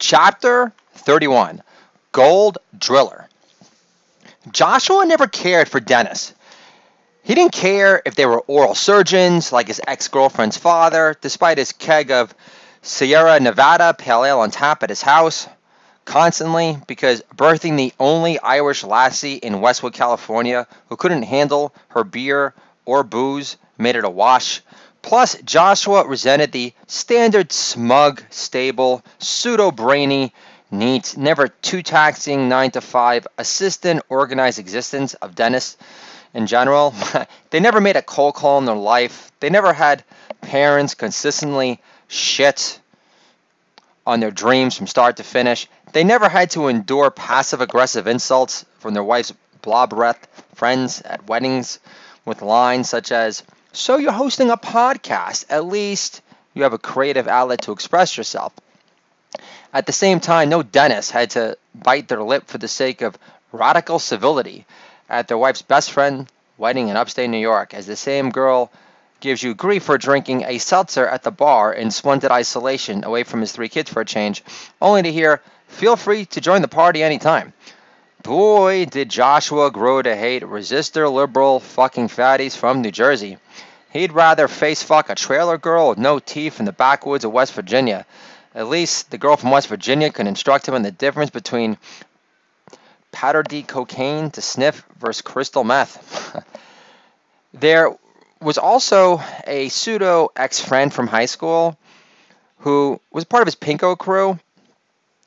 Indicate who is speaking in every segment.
Speaker 1: Chapter 31, Gold Driller. Joshua never cared for Dennis. He didn't care if they were oral surgeons like his ex-girlfriend's father, despite his keg of Sierra Nevada pale ale on tap at his house constantly, because birthing the only Irish lassie in Westwood, California, who couldn't handle her beer or booze made it a wash. Plus, Joshua resented the standard smug, stable, pseudo-brainy, neat, never too taxing 9-to-5 assistant organized existence of Dennis in general. They never made a cold call in their life. They never had parents consistently shit on their dreams from start to finish. They never had to endure passive-aggressive insults from their wife's blob-breath friends at weddings with lines such as, "So you're hosting a podcast. At least you have a creative outlet to express yourself." At the same time, no Dennis had to bite their lip for the sake of radical civility at their wife's best friend wedding in upstate New York, as the same girl gives you grief for drinking a seltzer at the bar in splendid isolation away from his 3 kids for a change, only to hear, "Feel free to join the party anytime." Boy, did Joshua grow to hate resistor liberal fucking fatties from New Jersey. He'd rather face fuck a trailer girl with no teeth in the backwoods of West Virginia. At least the girl from West Virginia could instruct him in the difference between powder D cocaine to sniff versus crystal meth. There was also a pseudo ex-friend from high school who was part of his Pinko crew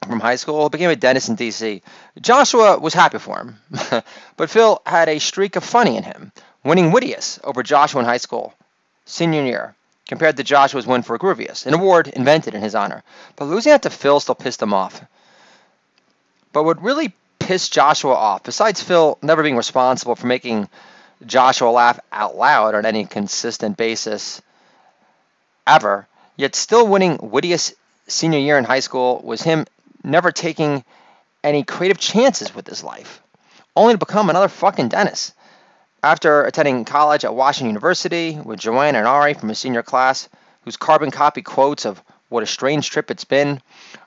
Speaker 1: from high school, became a dentist in D.C. Joshua was happy for him, but Phil had a streak of funny in him, winning Wittius over Joshua in high school, senior year, compared to Joshua's win for Groovius, an award invented in his honor. But losing out to Phil still pissed him off. But what really pissed Joshua off, besides Phil never being responsible for making Joshua laugh out loud on any consistent basis ever, yet still winning Wittius senior year in high school, was him never taking any creative chances with his life, only to become another fucking dentist. After attending college at Washington University with Joanne and Ari from his senior class, whose carbon copy quotes of what a strange trip it's been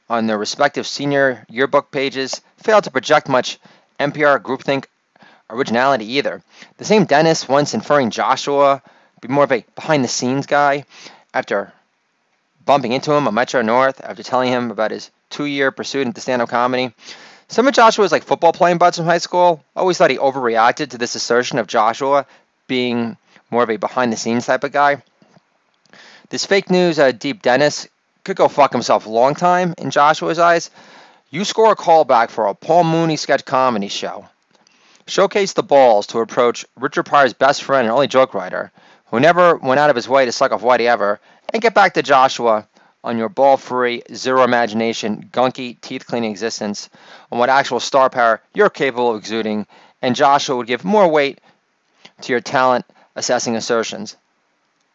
Speaker 1: on their respective senior yearbook pages failed to project much NPR groupthink originality either. The same dentist once inferring Joshua be more of a behind-the-scenes guy after bumping into him on Metro North, after telling him about his 2-year pursuit into stand-up comedy. Some of Joshua's football playing buds from high school always thought he overreacted to this assertion of Joshua being more of a behind-the-scenes type of guy. This fake news deep dentist could go fuck himself a long time in Joshua's eyes. You score a callback for a Paul Mooney sketch comedy show. Showcase the balls to approach Richard Pryor's best friend and only joke writer, who never went out of his way to suck off Whitey ever, and get back to Joshua on your ball-free, zero-imagination, gunky, teeth-cleaning existence, on what actual star power you're capable of exuding, and Joshua would give more weight to your talent-assessing assertions.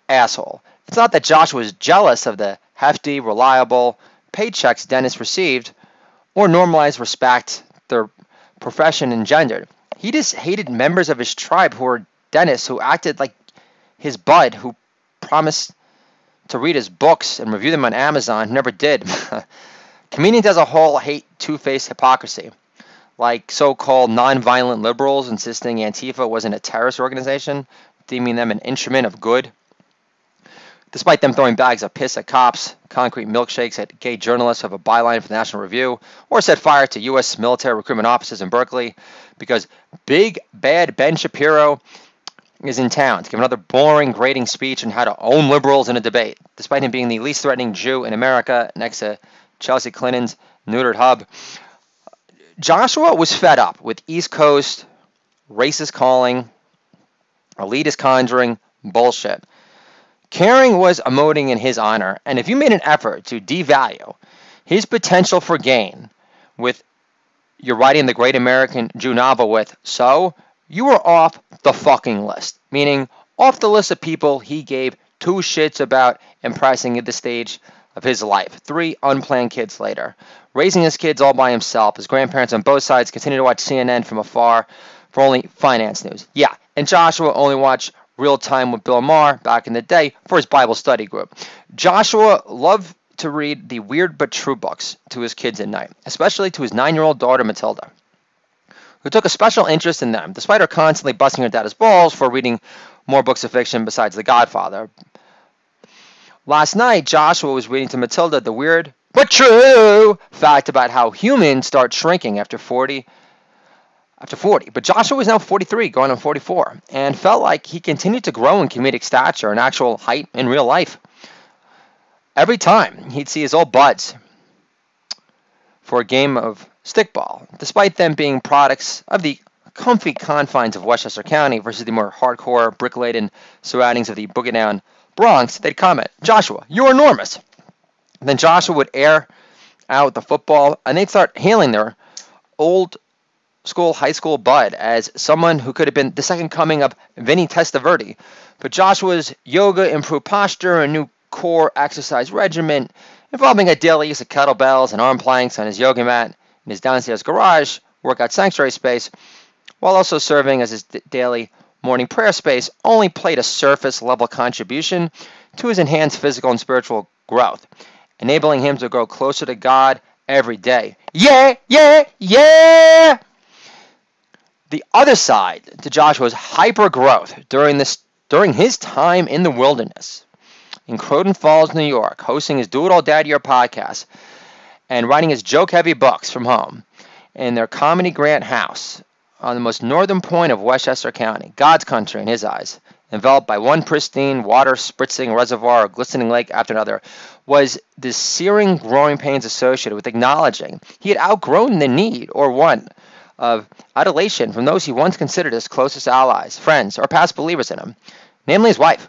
Speaker 1: Asshole. It's not that Joshua was jealous of the hefty, reliable paychecks Dennis received, or normalized respect their profession engendered. He just hated members of his tribe who were dentists, who acted like his bud, who promised to read his books and review them on Amazon, who never did. Comedians as a whole hate two-faced hypocrisy, like so-called non-violent liberals insisting Antifa wasn't a terrorist organization, deeming them an instrument of good, despite them throwing bags of piss at cops, concrete milkshakes at gay journalists who have a byline for the National Review, or set fire to U.S. military recruitment offices in Berkeley, because big, bad Ben Shapiro is in town to give another boring, grating speech on how to own liberals in a debate, despite him being the least threatening Jew in America next to Chelsea Clinton's neutered hub. Joshua was fed up with East Coast racist calling, elitist conjuring bullshit. Caring was emoting in his honor, and if you made an effort to devalue his potential for gain with your writing the great American Jew novel with "so," you were off the fucking list, meaning off the list of people he gave 2 shits about impressing at the stage of his life. 3 unplanned kids later. Raising his kids all by himself. His grandparents on both sides continue to watch CNN from afar for only finance news. Yeah, and Joshua only watched Real Time with Bill Maher back in the day for his Bible study group. Joshua loved to read the Weird But True books to his kids at night, especially to his 9-year-old daughter Matilda, who took a special interest in them, despite her constantly busting her dad's balls for reading more books of fiction besides The Godfather. Last night, Joshua was reading to Matilda the weird but true fact about how humans start shrinking after 40. But Joshua was now 43, going on 44, and felt like he continued to grow in comedic stature and actual height in real life. Every time he'd see his old buds for a game of stickball, despite them being products of the comfy confines of Westchester County versus the more hardcore, brick-laden surroundings of the boogie-down Bronx, they'd comment, "Joshua, you're enormous." Then Joshua would air out the football, and they'd start hailing their old school, high school bud as someone who could have been the second coming of Vinny Testaverde. But Joshua's yoga improved posture, a new core exercise regimen involving a daily use of kettlebells and arm planks on his yoga mat in his downstairs garage workout sanctuary space, while also serving as his daily morning prayer space, only played a surface-level contribution to his enhanced physical and spiritual growth, enabling him to grow closer to God every day. Yeah, yeah, yeah! The other side to Joshua's hyper-growth during his time in the wilderness, in Croton Falls, New York, hosting his Do It All Dad Year podcast and writing his joke-heavy books from home in their Comedy Grant house on the most northern point of Westchester County, God's country in his eyes, enveloped by one pristine, water-spritzing reservoir or glistening lake after another, was the searing growing pains associated with acknowledging he had outgrown the need or want of adulation from those he once considered his closest allies, friends, or past believers in him, namely his wife.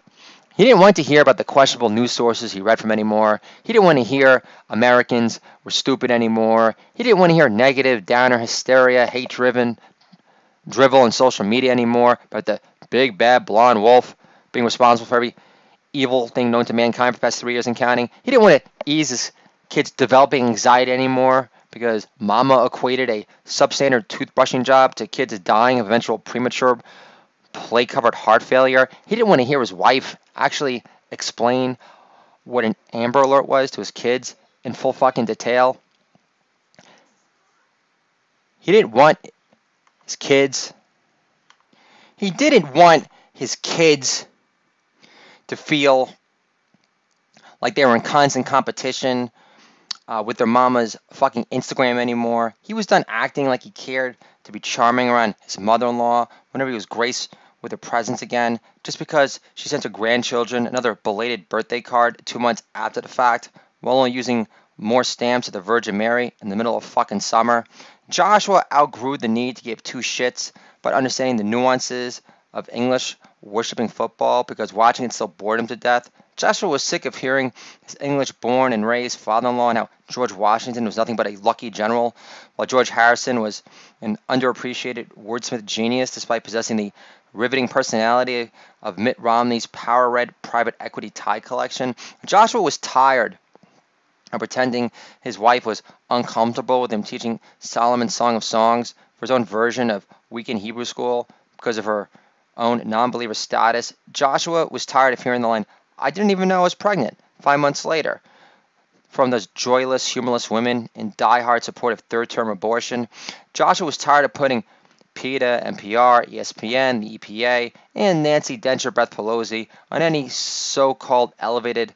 Speaker 1: He didn't want to hear about the questionable news sources he read from anymore. He didn't want to hear Americans were stupid anymore. He didn't want to hear negative, downer, hysteria, hate-driven drivel on social media anymore about the big, bad, blonde wolf being responsible for every evil thing known to mankind for the past 3 years and counting. He didn't want to ease his kids' developing anxiety anymore because mama equated a substandard toothbrushing job to kids dying of eventual premature plate-covered heart failure. He didn't want to hear his wife actually explain what an Amber Alert was to his kids in full fucking detail. He didn't want his kids. He didn't want his kids to feel like they were in constant competition with their mama's fucking Instagram anymore. He was done acting like he cared to be charming around his mother-in-law whenever he was graced with her presence again, just because she sent her grandchildren another belated birthday card 2 months after the fact, while only using more stamps at the Virgin Mary in the middle of fucking summer. Joshua outgrew the need to give two shits about understanding the nuances of English worshipping football because watching it still bored him to death. Joshua was sick of hearing his English-born and raised father-in-law and how George Washington was nothing but a lucky general, while George Harrison was an underappreciated wordsmith genius despite possessing the riveting personality of Mitt Romney's power-red private equity tie collection. Joshua was tired of pretending his wife was uncomfortable with him teaching Solomon's Song of Songs for his own version of Weekend Hebrew School because of her own non-believer status. Joshua was tired of hearing the line, "I didn't even know I was pregnant," 5 months later, from those joyless, humorless women in die-hard support of third-term abortion. Joshua was tired of putting PETA, NPR, ESPN, the EPA, and Nancy Dentcher Breath Pelosi on any so-called elevated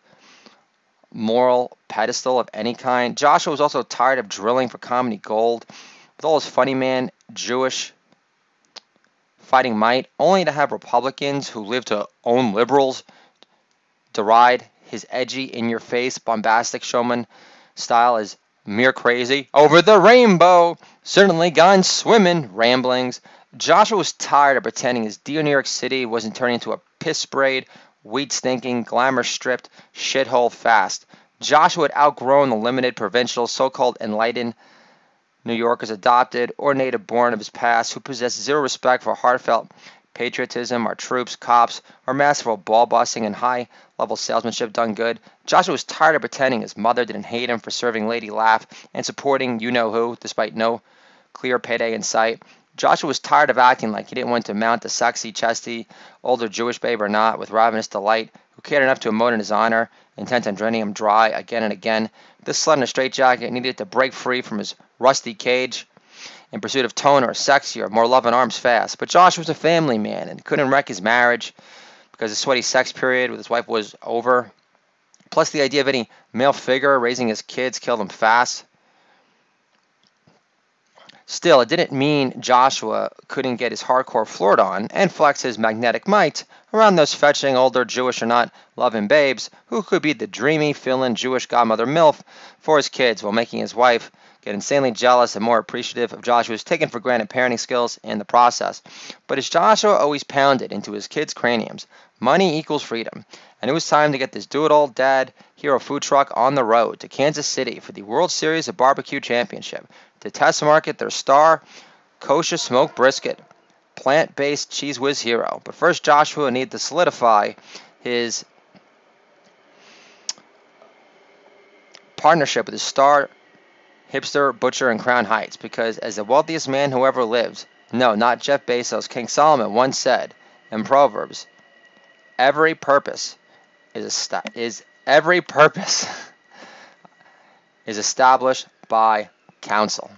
Speaker 1: moral pedestal of any kind. Joshua was also tired of drilling for comedy gold with all his funny man, Jewish fighting might, only to have Republicans who live to own liberals deride his edgy, in-your-face, bombastic showman style as mere crazy. Over the rainbow, certainly gone swimming, ramblings. Joshua was tired of pretending his dear New York City wasn't turning into a piss-sprayed, weed-stinking, glamour-stripped shithole fast. Joshua had outgrown the limited, provincial, so-called enlightened New Yorkers adopted or native-born of his past who possessed zero respect for heartfelt patriotism, our troops, cops, or masterful ball-busting and high-level salesmanship done good. Joshua was tired of pretending his mother didn't hate him for serving Lady Laugh and supporting you-know-who despite no clear payday in sight. Joshua was tired of acting like he didn't want to mount the sexy, chesty, older Jewish babe or not with ravenous delight who cared enough to emote in his honor, intent on draining him dry again and again. This slut in a straitjacket needed to break free from his rusty cage in pursuit of toner, sexier, more loving arms fast. But Josh was a family man and couldn't wreck his marriage because the sweaty sex period with his wife was over. Plus, the idea of any male figure raising his kids killed him fast. Still, it didn't mean Joshua couldn't get his hardcore flirt on and flex his magnetic might around those fetching older Jewish or not loving babes who could be the dreamy, fill-in Jewish godmother MILF for his kids while making his wife get insanely jealous and more appreciative of Joshua's taken for granted parenting skills in the process. But as Joshua always pounded into his kids' craniums, money equals freedom, and it was time to get this do-it-all-dad hero food truck on the road to Kansas City for the World Series of Barbecue Championship to test market their star kosher smoked brisket, plant-based Cheese Whiz hero. But first, Joshua needed to solidify his partnership with his star hipster butcher in Crown Heights, because as the wealthiest man who ever lived, no, not Jeff Bezos, King Solomon once said in Proverbs, every purpose is established by counsel.